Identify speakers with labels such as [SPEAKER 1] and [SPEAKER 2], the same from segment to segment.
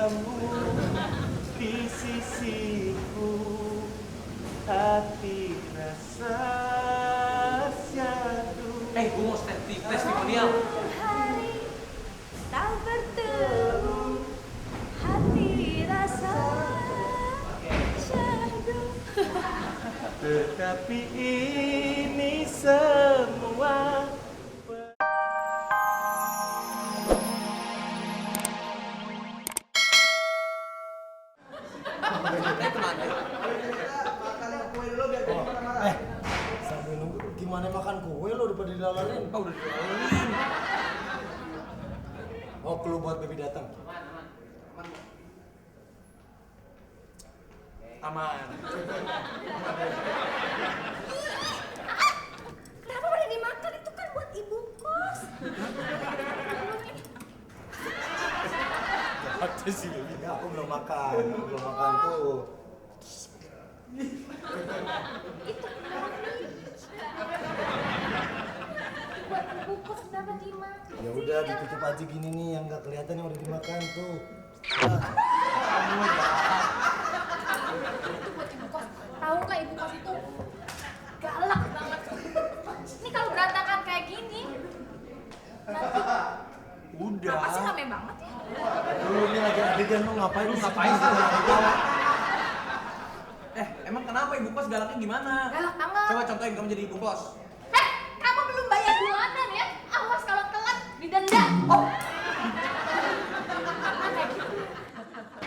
[SPEAKER 1] kamu di sisiku, hati rasa syahdu.
[SPEAKER 2] Gue mau testimonial.
[SPEAKER 3] Hari tak bertemu, hati rasa syahdu.
[SPEAKER 1] Tetapi ini semua
[SPEAKER 4] sambil nunggu gimana makan kue lo udah pada dilalarin?
[SPEAKER 2] Udah dilalarin.
[SPEAKER 4] Oh, clue buat baby datang.
[SPEAKER 2] Aman.
[SPEAKER 3] Kenapa pada dimakan? Itu kan buat ibu kos.
[SPEAKER 4] Ada sih baby. Ya, aku belum makan tuh.
[SPEAKER 3] Buat ibu kos kenapa dimakan?
[SPEAKER 4] Ya udah ditutup aja gini nih yang nggak kelihatan yang udah dimakan tuh.
[SPEAKER 3] Itu buat ibu kos. Tahu nggak ibu kos itu galak banget. Ini kalau berantakan kayak gini, nanti
[SPEAKER 2] Udah.
[SPEAKER 3] apa sih rame banget ya?
[SPEAKER 4] Dulu nih lagi adegan lu ngapain sih?
[SPEAKER 2] Emang kenapa ibu kos galaknya gimana?
[SPEAKER 3] Galak banget.
[SPEAKER 2] Coba contohin kamu jadi ibu kos.
[SPEAKER 3] Kamu belum bayar bulanan ya? Awas kalau telat didenda. Oh.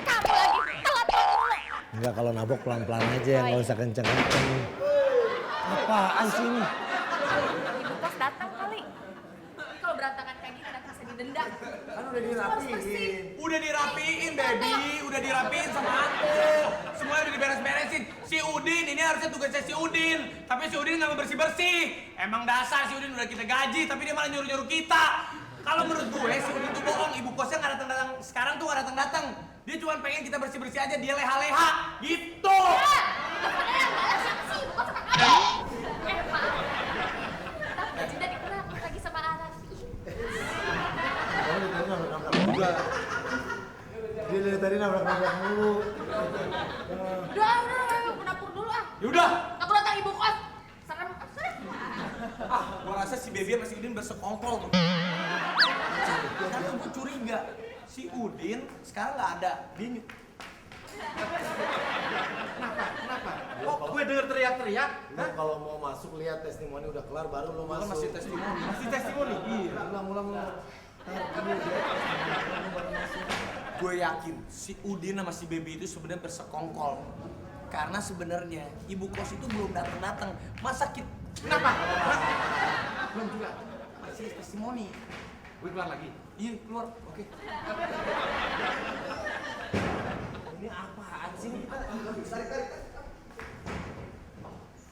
[SPEAKER 3] Kamu lagi telat mulu.
[SPEAKER 4] Enggak, kalau nabok pelan-pelan aja, nggak usah kenceng-kenceng. Apaan sih ini?
[SPEAKER 3] Ibu kos datang kali. Ini kalau berantakan kayak gini nanti bisa didenda.
[SPEAKER 4] Kan udah dirapiin.
[SPEAKER 2] Udah dirapiin, baby. Udah dirapiin sama aku. Semuanya udah diberes-beresin. Si Udin, ini harusnya tugasnya si Udin. Tapi si Udin nggak mau bersih-bersih. Emang dasar si Udin udah kita gaji, tapi dia malah nyuruh-nyuruh kita. Kalau menurut gue, si Udin tuh bohong. Ibu kosnya nggak datang-datang. Sekarang tuh nggak datang-datang. Dia cuma pengen kita bersih-bersih aja. Dia leha-leha. Gitu.
[SPEAKER 3] Teleponnya yang balas siapa sih? Ibu kos sama kamu. Maaf. Tapi gaji udah dikurang lagi sama Aras.
[SPEAKER 4] Kamu dari tadi nabrak-nabrak juga. Dia dari tadi nabrak-nabrak mulu.
[SPEAKER 3] Udah, ke dapur dulu ah.
[SPEAKER 2] Yaudah.
[SPEAKER 3] Aku datang ibu kos. Serem.
[SPEAKER 2] Gua rasa si Baby sama si Udin bersekongkol tuh. Karena gue curiga, si Udin sekarang nggak ada. Dia
[SPEAKER 1] Kenapa? Kok gue denger teriak-teriak?
[SPEAKER 4] Lu kalau mau masuk lihat testimoni udah kelar baru lu
[SPEAKER 2] kan
[SPEAKER 4] masuk.
[SPEAKER 2] masih testimoni.
[SPEAKER 1] Masih testimoni?
[SPEAKER 4] Iya, ulang. Ntar dulu dia testimoni baru masuk.
[SPEAKER 2] Gue yakin si Udin sama si Baby itu sebenarnya bersekongkol. Karena sebenarnya ibu kos itu belum datang. Masa kita
[SPEAKER 1] Kenapa?
[SPEAKER 2] belum juga masih testimoni.
[SPEAKER 1] Gue keluar lagi.
[SPEAKER 2] Iya keluar. Oke.
[SPEAKER 4] Ini apaan sih? Tarik.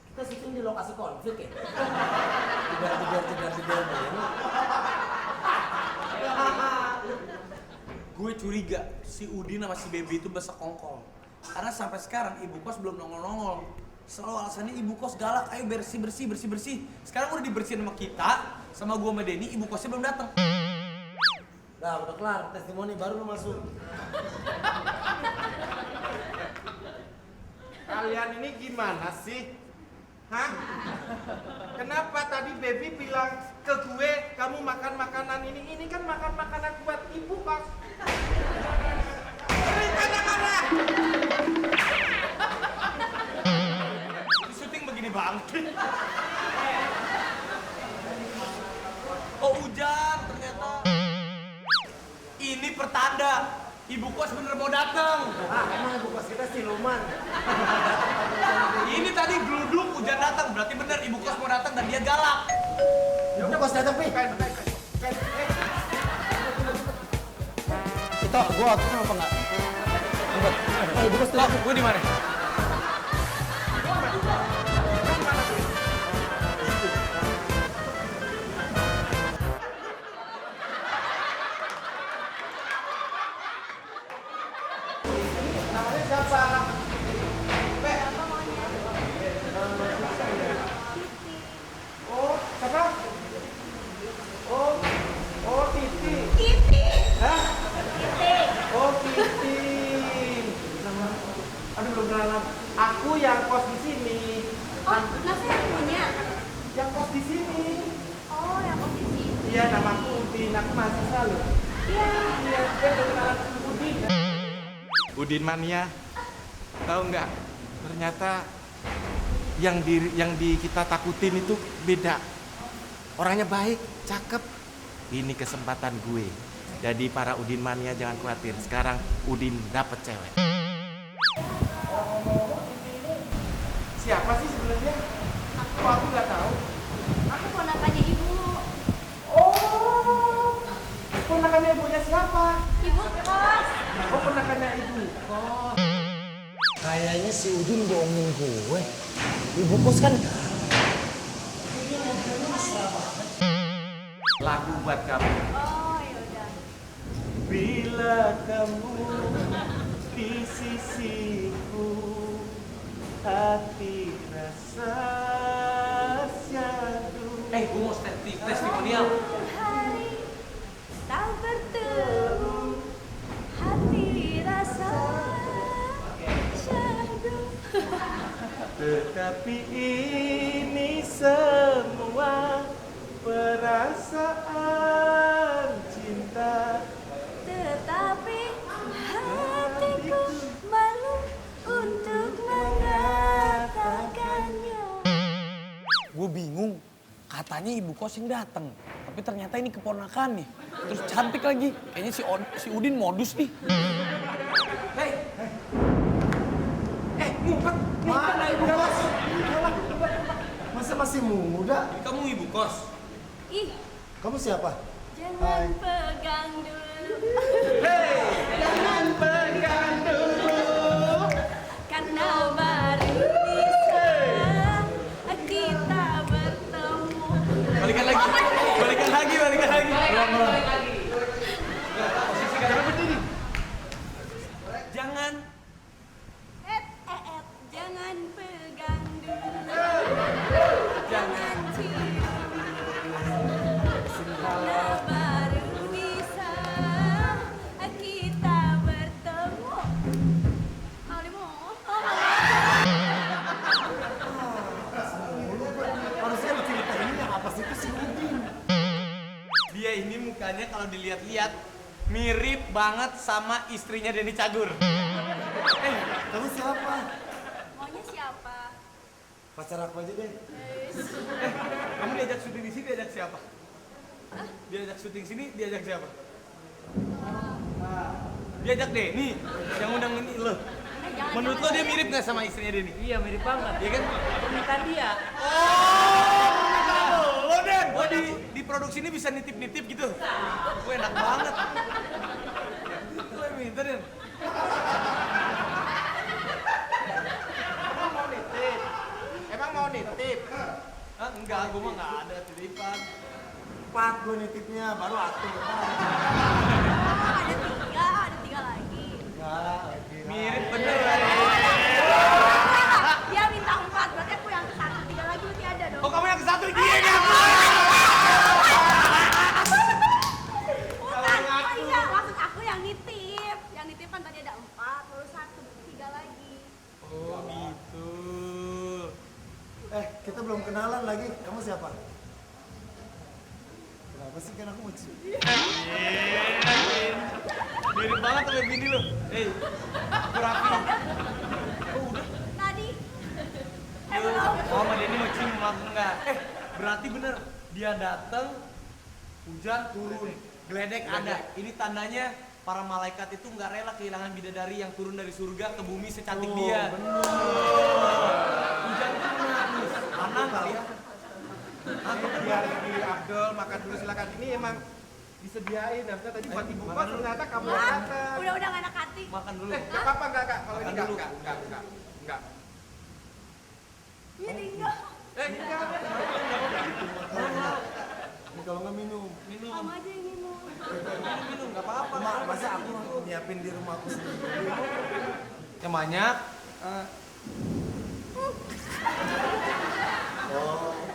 [SPEAKER 4] Kita syuting di lokasi konflik ya? Tidak.
[SPEAKER 2] Gue curiga si Udin sama si Baby itu bersekongkol. Karena sampai sekarang ibu kos belum nongol-nongol. Selalu alasannya ibu kos galak, ayo bersih. Sekarang udah dibersihin sama kita, sama gua sama Denny, ibu kosnya belum datang.
[SPEAKER 4] Nah, udah kelar testimoni baru lu masuk.
[SPEAKER 1] Kalian ini gimana sih? Hah? Kenapa tadi Baby bilang ke gue, kamu makan makanan ini? Ini kan makan makanan buat ibu kos. Ceritanya mana?
[SPEAKER 2] Di syuting begini bang. Oh hujan ternyata. Ini pertanda ibu kos bener mau datang.
[SPEAKER 4] Emang ibu kos kita siluman.
[SPEAKER 2] Ini tadi geluduk hujan datang, berarti bener ibu kos mau datang dan dia galak.
[SPEAKER 4] Ibu kos datang, Pi.
[SPEAKER 2] Kita gua atur apa enggak?
[SPEAKER 4] Ibu kos datang.
[SPEAKER 2] Gua di mana?
[SPEAKER 1] Siapa? Oh, siapa? Oh, Titi.
[SPEAKER 3] Titi.
[SPEAKER 1] Hah?
[SPEAKER 3] Titi.
[SPEAKER 1] Oh, Titi. kos di sini.
[SPEAKER 3] Oh, yang posisi.
[SPEAKER 1] Iya, namaku Udin, aku mahasiswa loh.
[SPEAKER 3] Iya.
[SPEAKER 1] Iya, dia berkenalan sama Udin. Udin mania. Tahu nggak? Ternyata yang di kita takutin itu beda. Orangnya baik, cakep. Ini kesempatan gue. Jadi para Udin mania jangan khawatir. Sekarang Udin dapet cewek. Siapa sih sebenarnya? Aku nggak tahu.
[SPEAKER 3] Aku ponakannya ibu.
[SPEAKER 1] Oh, ponakannya ibunya siapa?
[SPEAKER 3] Ibu kos.
[SPEAKER 1] Oh, ponakannya ibu. Oh.
[SPEAKER 4] Kayaknya si Udin bohongin gue. Ibu kos kan
[SPEAKER 1] Lagu buat kamu.
[SPEAKER 3] Oh, yaudah.
[SPEAKER 1] Bila kamu di sisiku, hati rasa syahdu.
[SPEAKER 2] Gue mau testimonial.
[SPEAKER 3] Hari tak bertemu, hati rasa syahdu.
[SPEAKER 1] Tetapi ini semua perasaan cinta.
[SPEAKER 3] Tetapi hatiku malu untuk mengatakannya.
[SPEAKER 2] Gue bingung. Katanya ibu kos yang datang, tapi ternyata ini keponakan nih. Terus cantik lagi. Kayaknya si Udin modus nih.
[SPEAKER 1] Ngumpet.
[SPEAKER 4] mana ibu kos? Masa masih muda?
[SPEAKER 2] Kamu ibu kos?
[SPEAKER 3] Ih,
[SPEAKER 4] Kamu siapa?
[SPEAKER 3] jangan pegang dulu.
[SPEAKER 1] Jangan pegang dulu.
[SPEAKER 3] Karena baru bisa kita bertemu.
[SPEAKER 2] Balikan lagi.
[SPEAKER 1] Jangan berdiri.
[SPEAKER 3] Jangan pegang dulu. Jangan cium. Karena baru bisa kita bertemu. Alimu.
[SPEAKER 4] Harusnya diceritain yang apa sih itu si Udin?
[SPEAKER 2] Dia ini mukanya kalau dilihat-lihat mirip banget sama istrinya Denny Cagur.
[SPEAKER 4] Kamu siapa?
[SPEAKER 3] Maunya siapa?
[SPEAKER 4] Pacar aku aja deh.
[SPEAKER 2] Kamu diajak syuting di sini diajak siapa? Diajak syuting sini diajak siapa? Diajak Denny yang undang ini lo. Menurut lo dia mirip nggak sama istrinya Denny?
[SPEAKER 5] Iya mirip banget.
[SPEAKER 2] Iya kan?
[SPEAKER 5] Permintaan dia.
[SPEAKER 2] Lo Den, gua di produksi ini bisa nitip-nitip gitu. Gue enak banget. Lo yang minta Den.
[SPEAKER 1] Emang mau nitip?
[SPEAKER 2] Ah, enggak, gue mah nggak ada titipan.
[SPEAKER 4] Pat gue nitipnya baru atur.
[SPEAKER 3] Ada tiga lagi.
[SPEAKER 4] Enggak, lagi.
[SPEAKER 2] Mirip bener.
[SPEAKER 3] Dia minta 4, berarti aku yang ke-1, 3 lagi berarti ada dong.
[SPEAKER 2] Oh, kamu yang ke-1 dia nih aku.
[SPEAKER 3] Bukan, iya, maksud aku yang nitip. Yang nitip kan tadi ada 4, baru 1, 3 lagi.
[SPEAKER 2] Oh, gitu.
[SPEAKER 4] Kita belum kenalan lagi. Kamu siapa? Kenapa sih kan aku mau cium?
[SPEAKER 2] Mirip banget sama bini lu. Aku rapi.
[SPEAKER 3] Tadi. Belum.
[SPEAKER 2] Oh, sama Denny mau cium langsung enggak? Berarti bener. Dia datang, hujan turun, geledek ada. Ini tandanya para malaikat itu nggak rela kehilangan bidadari yang turun dari surga ke bumi secantik dia. Hujan turun, panas kali ya.
[SPEAKER 1] Biar di Abdul makan dulu silakan. Ini emang disediain. Harusnya tadi buat ibu kos ternyata kamu yang datang.
[SPEAKER 3] Udah gak enak hati.
[SPEAKER 2] Makan dulu.
[SPEAKER 1] Gak apa-apa enggak kak? Kalau ini
[SPEAKER 2] Makan
[SPEAKER 1] enggak,
[SPEAKER 2] dulu.
[SPEAKER 1] enggak.
[SPEAKER 3] Ini tinggal.
[SPEAKER 1] Enggak.
[SPEAKER 4] Ini kalau nggak minum.
[SPEAKER 2] Minum.
[SPEAKER 3] Kamu aja yang minum.
[SPEAKER 2] Minum nggak apa-apa.
[SPEAKER 4] Masa aku nyiapin di rumah aku sendiri?
[SPEAKER 2] Yang banyak.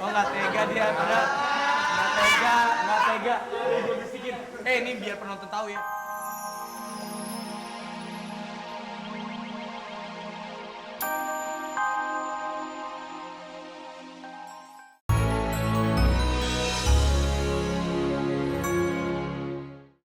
[SPEAKER 2] Oh nggak tega dia, benar. Nggak tega. Gue bisikin. Ini biar penonton tahu ya.